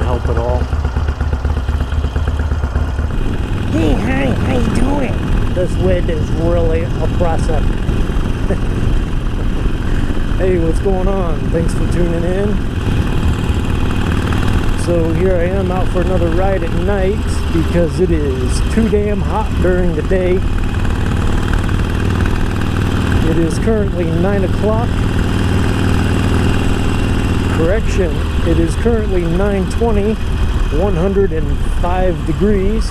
didn't help at all. Hey, hi, how you doing? This wind is really oppressive. Hey, what's going on? Thanks for tuning in. So here I am out for another ride at night because it is too damn hot during the day. It is currently 9 o'clock. Correction, it is currently 9:20, 105 degrees.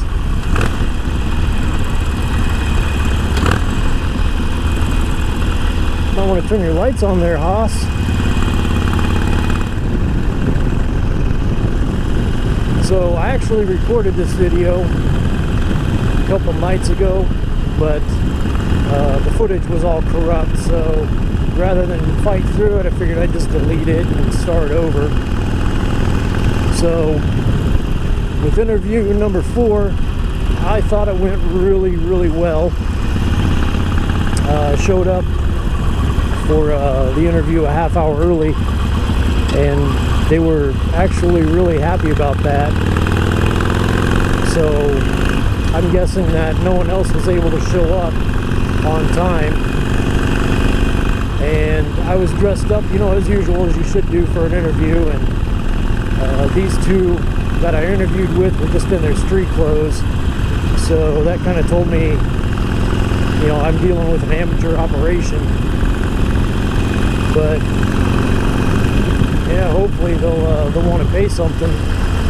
Might want to turn your lights on there, Haas. So I actually recorded this video a couple nights ago, but the footage was all corrupt, so rather than fight through it, I figured I'd just delete it and start over. So with interview number 4, I thought it went really, really well. I showed up for the interview a half hour early, and they were actually really happy about that. So I'm guessing that no one else was able to show up on time, and I was dressed up, you know, as usual, as you should do for an interview, and these two that I interviewed with were just in their street clothes, so that kind of told me, you know, I'm dealing with an amateur operation. But yeah, hopefully they'll want to pay something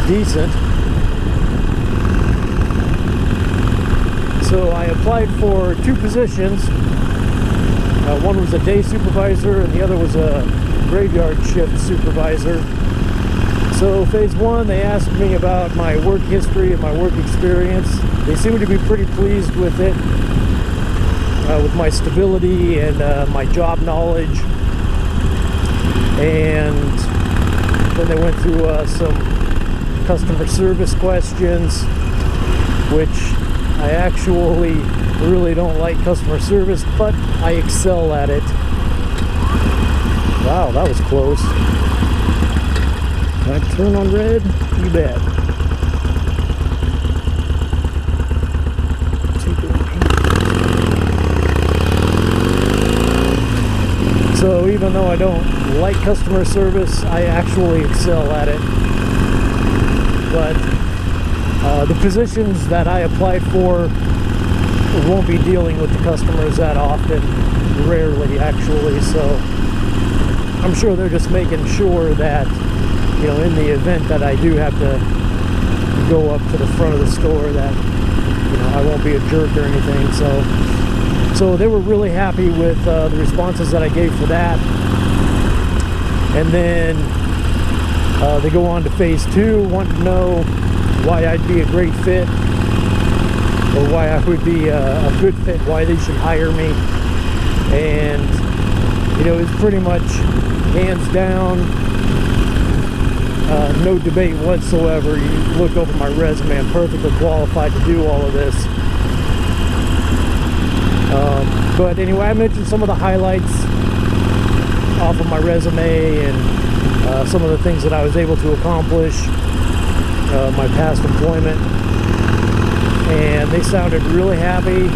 decent. So I applied for 2 positions. One was a day supervisor and the other was a graveyard shift supervisor. So phase 1, they asked me about my work history and my work experience. They seemed to be pretty pleased with it, with my stability and my job knowledge. And then they went through some customer service questions, which I actually really don't like customer service, but I excel at it. Wow, that was close. Can I turn on red? You bet. So even though I don't like customer service, I actually excel at it. But the positions that I applied for won't be dealing with the customers that often, rarely actually, so I'm sure they're just making sure that, you know, in the event that I do have to go up to the front of the store, that, you know, I won't be a jerk or anything. So they were really happy with the responses that I gave for that. And then they go on to phase 2, wanting to know why I'd be a great fit, or why I would be a good fit, why they should hire me. And, you know, it's pretty much hands down, no debate whatsoever. You look over my resume, I'm perfectly qualified to do all of this. But anyway, I mentioned some of the highlights off of my resume and some of the things that I was able to accomplish, my past employment, and they sounded really happy,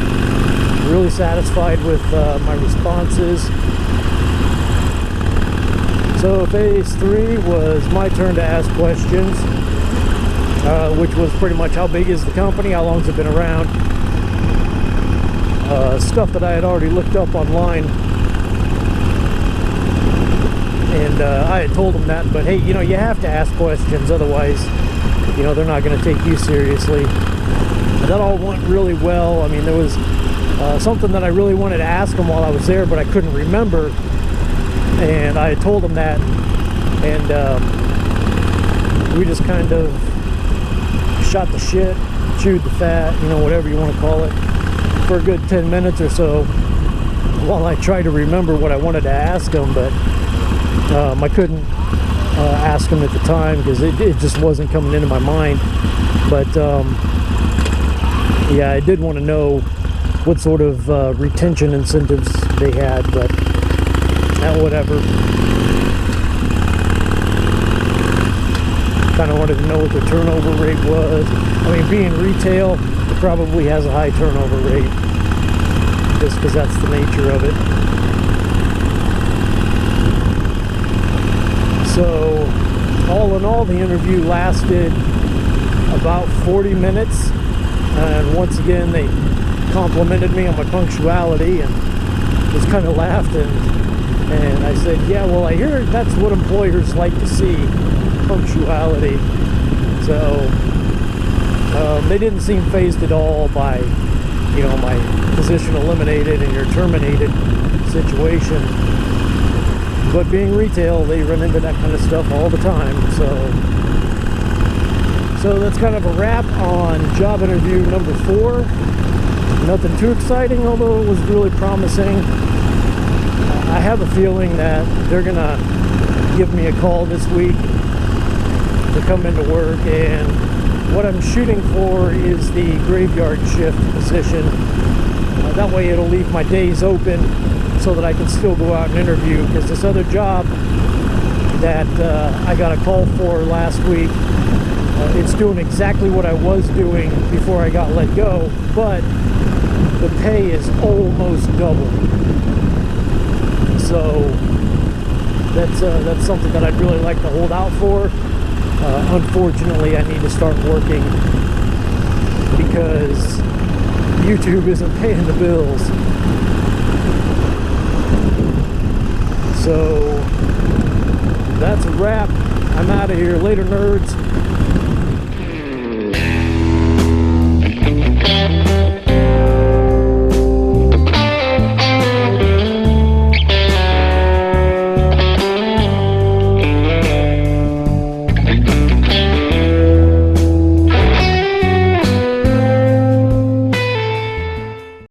really satisfied with my responses. So phase 3 was my turn to ask questions, which was pretty much how big is the company, how long has it been around, stuff that I had already looked up online. And I had told them that, but hey, you know, you have to ask questions, otherwise, you know, they're not going to take you seriously. And that all went really well. I mean, there was something that I really wanted to ask them while I was there, but I couldn't remember. And I had told them that, and we just kind of shot the shit, chewed the fat, you know, whatever you want to call it, for a good 10 minutes or so, while I tried to remember what I wanted to ask them, but I couldn't ask them at the time because it just wasn't coming into my mind. But yeah, I did want to know what sort of retention incentives they had, but whatever. Kind of wanted to know what the turnover rate was. I mean, being retail, it probably has a high turnover rate, just because that's the nature of it. So, all in all, the interview lasted about 40 minutes. And once again, they complimented me on my punctuality and just kind of laughed. And I said, yeah, well, I hear that's what employers like to see, punctuality. So they didn't seem fazed at all by, you know, my position eliminated and you're terminated situation. But being retail, they run into that kind of stuff all the time. So that's kind of a wrap on job interview number 4. Nothing too exciting, although it was really promising. I have a feeling that they're gonna give me a call this week to come into work, and what I'm shooting for is the graveyard shift position. That way it'll leave my days open so that I can still go out and interview, because this other job that I got a call for last week, it's doing exactly what I was doing before I got let go, but the pay is almost double. So that's something that I'd really like to hold out for. Unfortunately, I need to start working because YouTube isn't paying the bills. So that's a wrap. I'm out of here. Later, nerds.